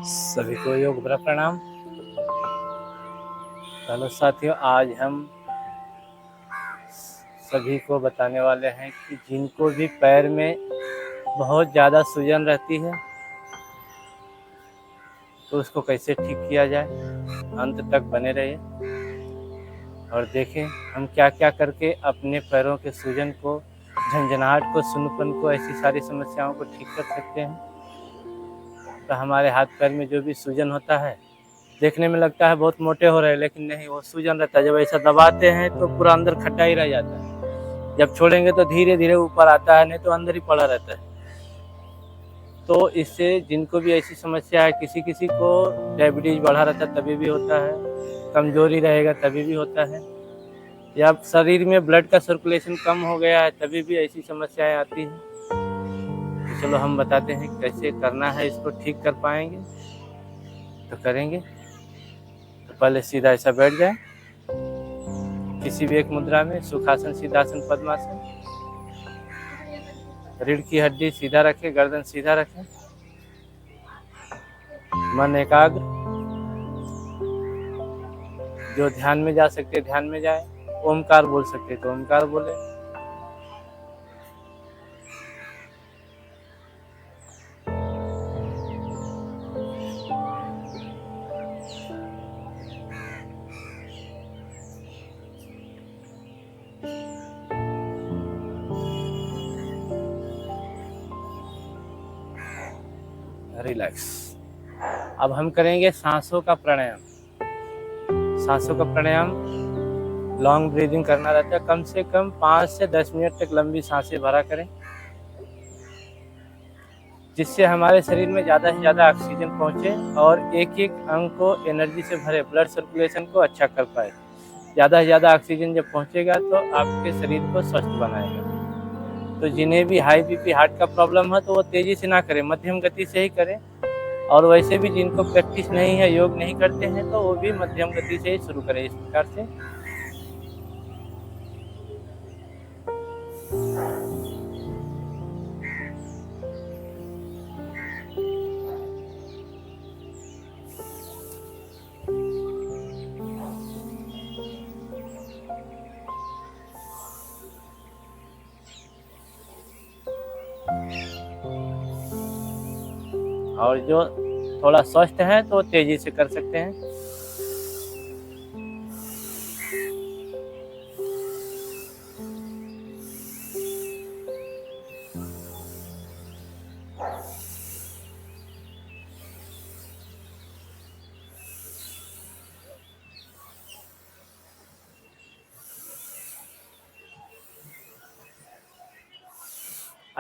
सभी को योग भरा प्रणाम। हेलो साथियों, आज हम सभी को बताने वाले हैं कि जिनको भी पैर में बहुत ज़्यादा सूजन रहती है तो उसको कैसे ठीक किया जाए। अंत तक बने रहिए और देखें हम क्या क्या करके अपने पैरों के सूजन को, झंझनाहट को, सुन्नपन को, ऐसी सारी समस्याओं को ठीक कर सकते हैं। तो हमारे हाथ पैर में जो भी सूजन होता है, देखने में लगता है बहुत मोटे हो रहे हैं, लेकिन नहीं, वो सूजन रहता है। जब ऐसा दबाते हैं तो पूरा अंदर खट्टा ही रह जाता है। जब छोड़ेंगे तो धीरे धीरे ऊपर आता है, नहीं तो अंदर ही पड़ा रहता है। तो इससे जिनको भी ऐसी समस्या है, किसी किसी को डायबिटीज बढ़ा रहता है तभी भी होता है, कमजोरी रहेगा तभी भी होता है, या शरीर में ब्लड का सर्कुलेशन कम हो गया है तभी भी ऐसी समस्याएं आती हैं। तो चलो हम बताते हैं कैसे करना है, इसको ठीक कर पाएंगे तो करेंगे। तो पहले सीधा ऐसा बैठ जाए किसी भी एक मुद्रा में, सुखासन, सिद्धासन, पद्मासन। रीढ़ की हड्डी सीधा रखें, गर्दन सीधा रखें, मन एकाग्र। जो ध्यान में जा सकते ध्यान में जाए, ओमकार बोल सकते तो ओमकार बोले। रिलैक्स। अब हम करेंगे सांसों का प्राणायाम। सांसों का प्राणायाम लॉन्ग ब्रीदिंग करना रहता है। कम से कम 5 से 10 मिनट तक लंबी सांसें भरा करें, जिससे हमारे शरीर में ज़्यादा से ज़्यादा ऑक्सीजन पहुँचे और एक एक अंग को एनर्जी से भरे, ब्लड सर्कुलेशन को अच्छा कर पाए। ज़्यादा से ज़्यादा ऑक्सीजन जब पहुँचेगा तो आपके शरीर को स्वस्थ बनाएगा। तो जिन्हें भी हाई बीपी, हार्ट का प्रॉब्लम है तो वो तेज़ी से ना करें, मध्यम गति से ही करें। और वैसे भी जिनको प्रैक्टिस नहीं है, योग नहीं करते हैं, तो वो भी मध्यम गति से ही शुरू करें। इस प्रकार से और जो थोड़ा स्वस्थ है तो तेजी से कर सकते हैं।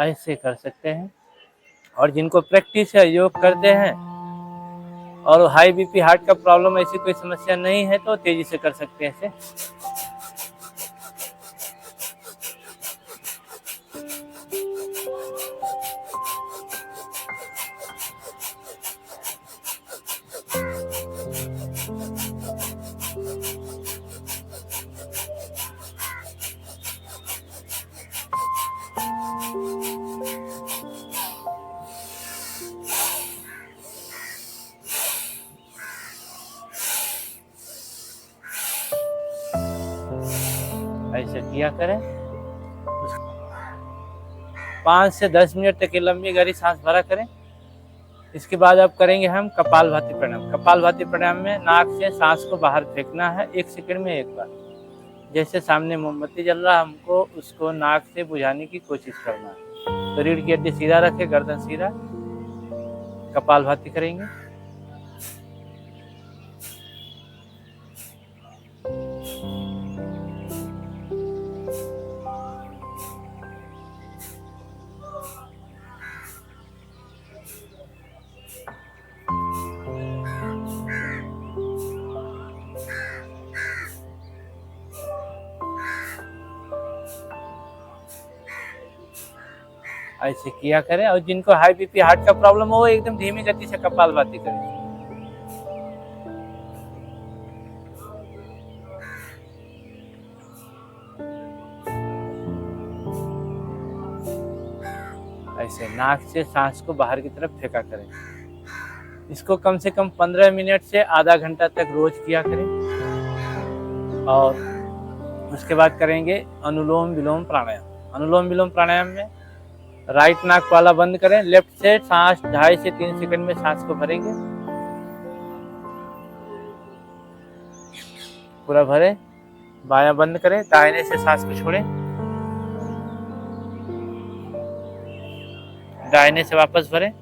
ऐसे कर सकते हैं। और जिनको प्रैक्टिस है, योग करते हैं और हाई बीपी, हार्ट का प्रॉब्लम, ऐसी कोई समस्या नहीं है तो तेजी से कर सकते हैं ऐसे। ऐसे किया करें। 5 से 10 मिनट तक की लंबी गहरी सांस भरा करें। इसके बाद अब करेंगे हम कपालभाति प्राणायाम। कपालभाति प्राणायाम में नाक से सांस को बाहर फेंकना है 1 सेकंड में एक बार। जैसे सामने मोमबत्ती जल रहा है, हमको उसको नाक से बुझाने की कोशिश करना है। तो रीढ़ की हड्डी सीधा रखें, गर्दन सीधा, कपालभाति करेंगे। ऐसे किया करें। और जिनको हाई बीपी, हार्ट का प्रॉब्लम हो, वो एकदम धीमी गति से कपालभाति करें। ऐसे नाक से सांस को बाहर की तरफ फेंका करें। इसको कम से कम 15 मिनट से आधा घंटा तक रोज किया करें। और उसके बाद करेंगे अनुलोम विलोम प्राणायाम। अनुलोम विलोम प्राणायाम में राइट नाक वाला बंद करें, लेफ्ट से सांस 2.5 से 3 सेकंड में सांस को भरेंगे, पूरा भरे, बायां बंद करें, दाहिने से सांस को छोड़ें, दाहिने से वापस भरें,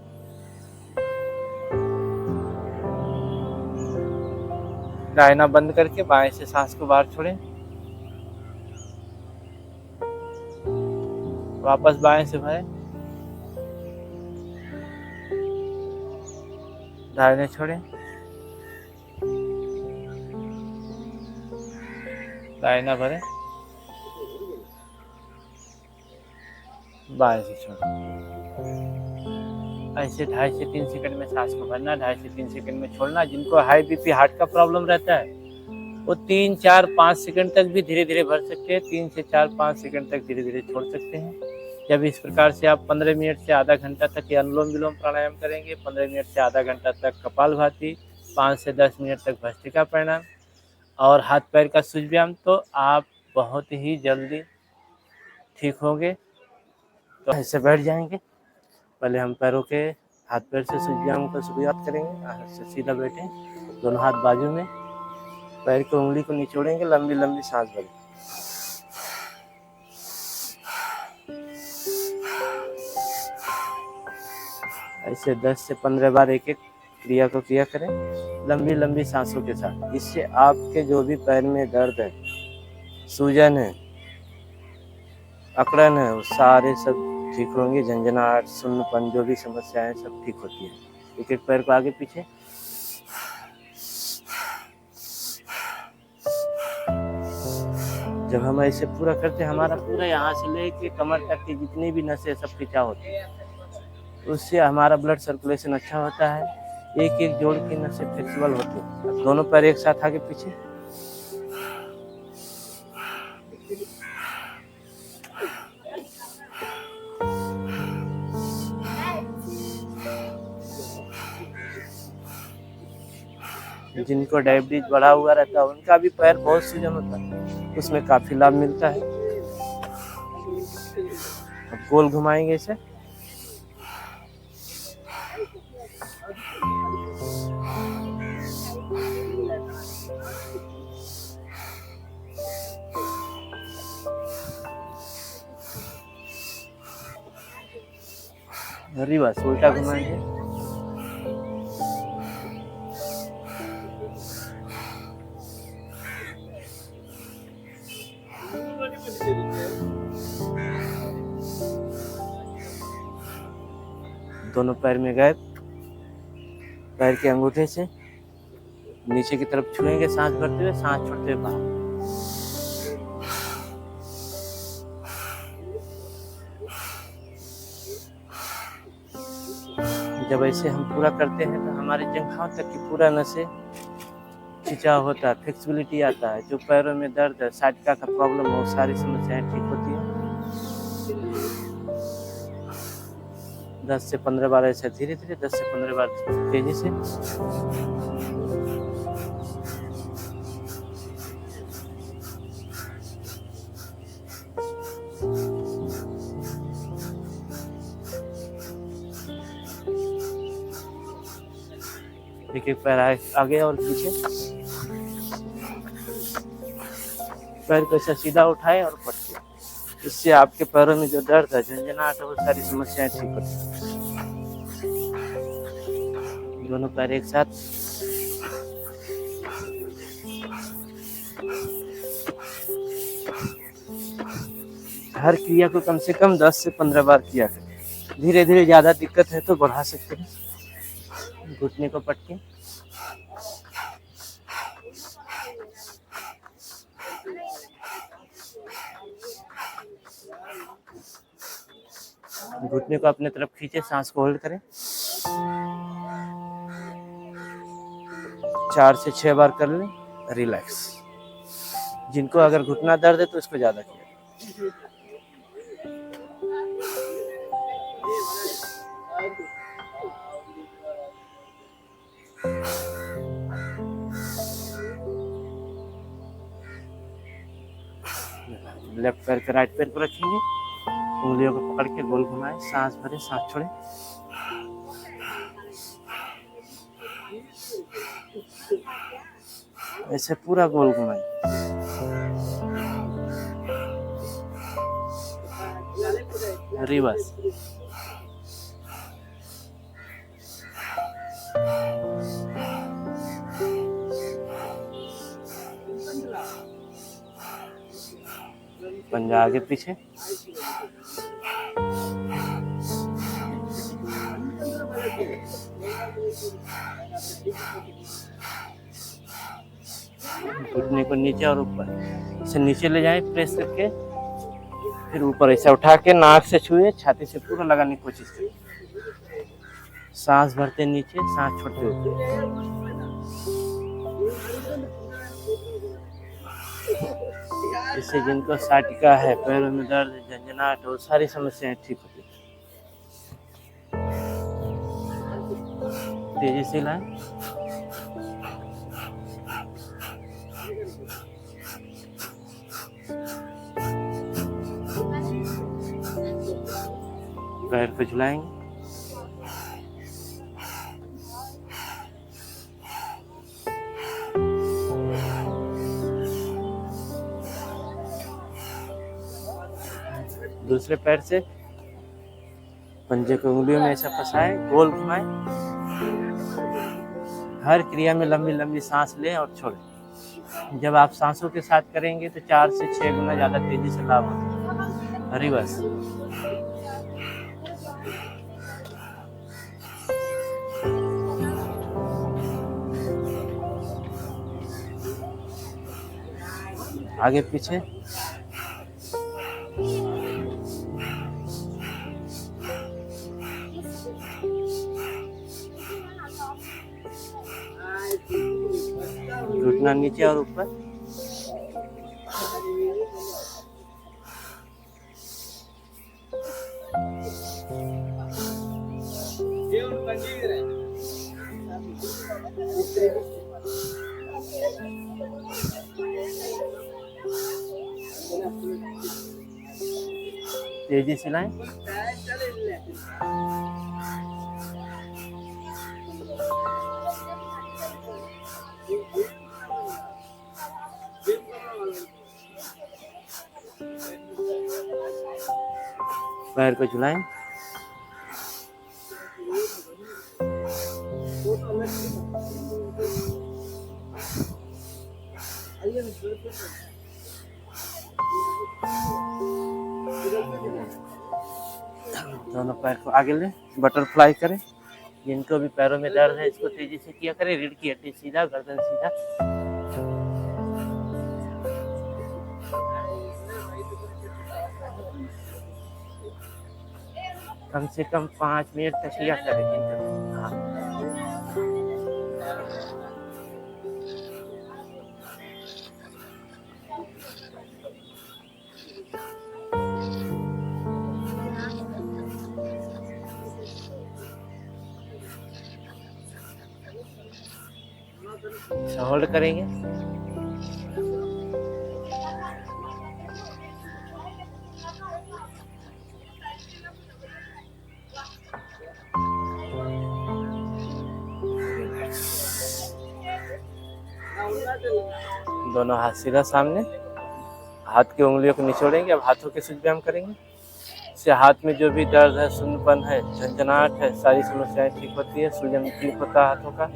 दाहिना बंद करके बाएं से सांस को बाहर छोड़ें, वापस बाएं से भरें, दाहिने छोड़ें, दाहिना भरें, बाएं से छोड़ें। ऐसे 2.5 से 3 सेकंड में सांस को भरना, 2.5 से 3 सेकंड में छोड़ना। जिनको हाई बीपी हार्ट का प्रॉब्लम रहता है वो 3, 4, 5 सेकंड तक भी धीरे धीरे भर सकते हैं, 3 से 4, 5 सेकंड तक धीरे धीरे छोड़ सकते हैं। जब इस प्रकार से आप 15 मिनट से आधा घंटा तक ये अनुलोम विलोम प्राणायाम करेंगे, 15 मिनट से आधा घंटा तक कपालभाति, 5 से 10 मिनट तक भस्त्रिका प्राणायाम और हाथ पैर का सूर्य व्यायाम, तो आप बहुत ही जल्दी ठीक होंगे। तो ऐसे बैठ जाएंगे। पहले हम पैरों के हाथ पैर से सूर्य व्यायाम का शुरुआत करेंगे। ऐसे सीधा बैठे, दोनों हाथ बाजू में, पैर की उंगली को निचोड़ेंगे, लंबी लंबी सांस भरें। ऐसे 10 से 15 बार एक एक क्रिया को किया करें, लंबी लंबी सांसों के साथ। इससे आपके जो भी पैर में दर्द है, सूजन है, अकड़न है, वो सारे सब ठीक होंगे। झंझनाहट, सुन्नपन, जो भी समस्याएं सब ठीक होती है। एक एक पैर को आगे पीछे, जब हम ऐसे पूरा करते हैं, हमारा पूरा यहाँ से लेके कमर तक की जितनी भी नसें सब खिंचा होती है, उससे हमारा ब्लड सर्कुलेशन अच्छा होता है। एक एक जोड़ की नसें फ्लेक्सिबल होती है। दोनों पैर एक साथ आगे पीछे, जिनको डायबिटीज बढ़ा हुआ रहता है उनका भी पैर बहुत सूजन होता है, उसमें काफी लाभ मिलता है। अब गोल घुमाएंगे इसे, रिवर्स उल्टा घुमाएंगे, दोनों पैर में गैप, पैर के अंगूठे से नीचे की तरफ छुएंगे, सांस भरते हुए, सांस छोड़ते हुए बाहर। जब ऐसे हम पूरा करते हैं तो हमारे जंघाओं तक की पूरा नसें खिंचाव होता है, फ्लेक्सिबिलिटी आता है। जो पैरों में दर्द है, साइटिका का प्रॉब्लम हो, सारी समस्याएं ठीक होती है। 10 से 15 बार ऐसे धीरे धीरे, 10 से 15 बार तेजी से। एक एक पैर आगे और पीछे, पैर को ऐसा सीधा उठाए और पटके। इससे आपके पैरों में जो दर्द है, झंझनाहट है, वो सारी समस्याएं ठीक होती हैं। दोनों पैर एक साथ, हर क्रिया को कम से कम 10 से 15 बार किया करें। धीरे धीरे ज्यादा दिक्कत है तो बढ़ा सकते हैं। घुटने को पटके, घुटने को अपने तरफ खींचे, सांस को होल्ड करें। 4 से 6 बार कर लें, रिलैक्स। जिनको अगर घुटना दर्द है तो इसको ज्यादा किया। लेफ्ट पैर के राइट पैर को रखेंगे, उंगलियों को पकड़ के गोल घुमाएं, सांस भरें, सांस छोड़ें। ऐसे पूरा गोल घुमाएं। रिवर्स। पंजा आगे पीछे। घुटने को नीचे और ऊपर, इसे नीचे ले जाएं प्रेस करके, फिर ऊपर ऐसा उठा के नाक से छुए, छाती से पूरा लगाने की कोशिश करें। सांस भरते नीचे, सांस छोड़ते ऊपर। इससे जिनको साटिका है, पैरों में दर्द, झंझनाहट और सारी समस्याएं ठीक होती है। तेजी से लाएं। पैर को झुलाएंगे। दूसरे पैर से पंजे को उंगलियों में ऐसा फंसाएं, गोल घुमाएं। हर क्रिया में लंबी लंबी सांस लें और छोड़ें। जब आप सांसों के साथ करेंगे तो 4 से 6 गुना ज़्यादा तेजी से लाभ होगा। रिवर्स। आगे पीछे। घुटना नीचे और ऊपर। तेजी से लाएं। पैर को झुलाएं। दोनों पैर को आगे ले, बटरफ्लाई करें। जिनको भी पैरों में दर्द है इसको तेजी से किया करें। रीढ़ की हड्डी सीधा, गर्दन सीधा। कम से कम 5 मिनट तक किया करें। हाँ। होल्ड करेंगे। दोनों हाथ सीधा सामने, हाथ की उंगलियों को निचोड़ेंगे। अब हाथों के सूझ व्यायाम करेंगे। इससे हाथ में जो भी दर्द है, सुन्नपन है, झंझनाहट है, सारी समस्याएं ठीक होती है। सूजन ठीक होता है हाथों का।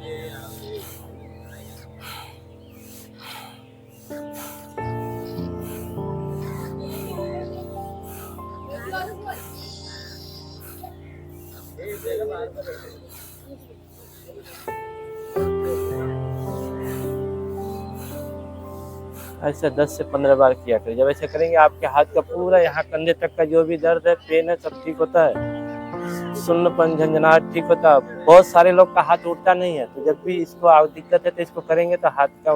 ऐसे 10 से 15 बार किया करें। जब ऐसे करेंगे आपके हाथ का पूरा यहाँ कंधे तक का जो भी दर्द है, पेन है, सब ठीक होता है। सुन्नपन, झंझनाहट ठीक होता है। बहुत सारे लोग का हाथ उठता नहीं है, तो जब भी इसको दिक्कत है तो इसको करेंगे तो हाथ का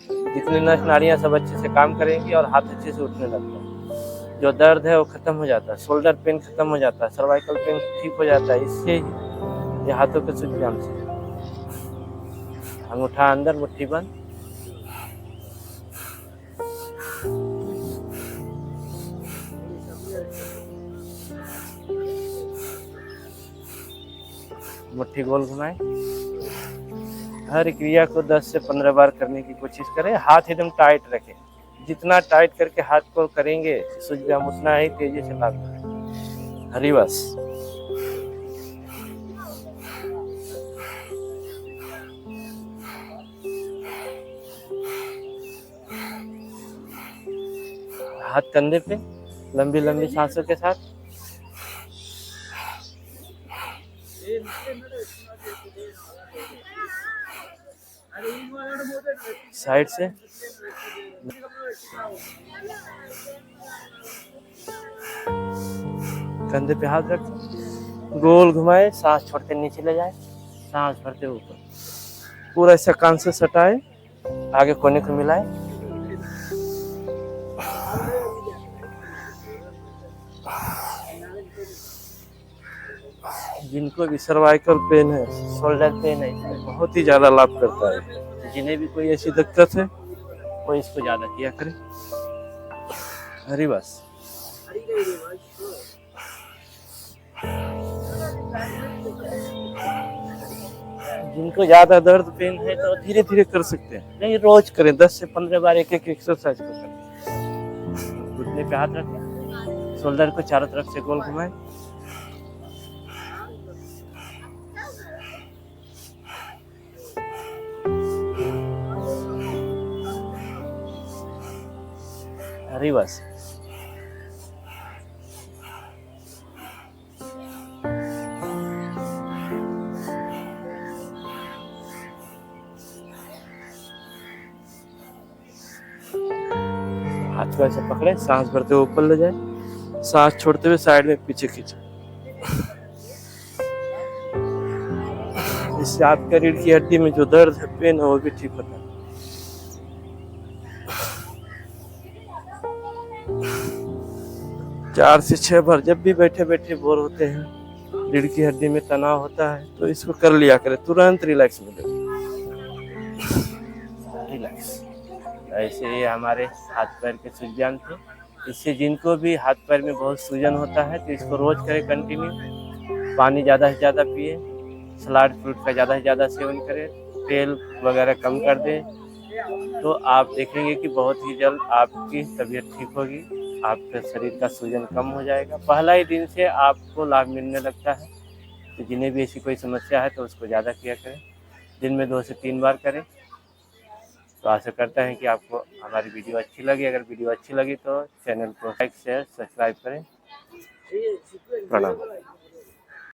जितनी नस नाड़ियाँ सब अच्छे से काम करेंगी और हाथ अच्छे से उठने लगता है। जो दर्द है वो खत्म हो जाता है। शोल्डर पेन खत्म हो जाता है। सर्वाइकल पेन ठीक हो जाता है। इससे ये हाथों के सूझ व्यायाम से। अंगूठा अंदर, मुट्ठी बंद। मुट्ठी गोल घुमाएं। हर क्रिया को 10 से 15 बार करने की कोशिश करें। हाथ एकदम टाइट रखें। जितना टाइट करके हाथ को करेंगे सूझ व्यायाम उतना ही तेजी से लाभ मिलेगा। हरिवश। हाथ कंधे पे, लंबी लंबी सांसों के साथ। साइड से कंधे पे हाथ रख, गोल घुमाए, सांस छोड़ते नीचे ले जाए, सांस भरते ऊपर, पूरा ऐसा कान से सटाए, आगे कोने को मिलाए। जिनको भी सर्वाइकल पेन है, शोल्डर पेन है, इसमें बहुत ही ज्यादा लाभ करता है। जिन्हें भी कोई ऐसी दिक्कत है वो इसको ज्यादा किया करे। हरिवश। जिनको ज्यादा दर्द पेन है तो धीरे धीरे कर सकते हैं, नहीं रोज करें। 10 से 15 बार एक एक एक्सरसाइज को करें। घुटने पे हाथ रखें, शोल्डर को चारों तरफ से गोल घुमाएं। हरिवश। हाथ को ऐसे पकड़े, सांस भरते हुए ऊपर ले जाए, सांस छोड़ते हुए साइड में पीछे खींचे। इससे आपके रीढ़ की हड्डी में जो दर्द है, पेन है, वो भी ठीक होता है। चार से 6 बार। जब भी बैठे बैठे बोर होते हैं, रीढ़ की हड्डी में तनाव होता है, तो इसको कर लिया करें, तुरंत रिलैक्स मिलेगा। रिलैक्स। ऐसे ही हमारे हाथ पैर के सूज व्यायाम थे। इससे जिनको भी हाथ पैर में बहुत सूजन होता है तो इसको रोज करें कंटिन्यू। पानी ज़्यादा से ज़्यादा पिए, सलाद फ्रूट का ज़्यादा से ज़्यादा सेवन करें, तेल वगैरह कम कर दें, तो आप देखेंगे कि बहुत ही जल्द आपकी तबीयत ठीक होगी, आपके शरीर का सूजन कम हो जाएगा। पहला ही दिन से आपको लाभ मिलने लगता है। तो जिन्हें भी ऐसी कोई समस्या है तो उसको ज़्यादा किया करें, दिन में 2 से 3 बार करें। तो आशा करता है कि आपको हमारी वीडियो अच्छी लगी। अगर वीडियो अच्छी लगी तो चैनल को लाइक शेयर सब्सक्राइब करें। प्रणाम।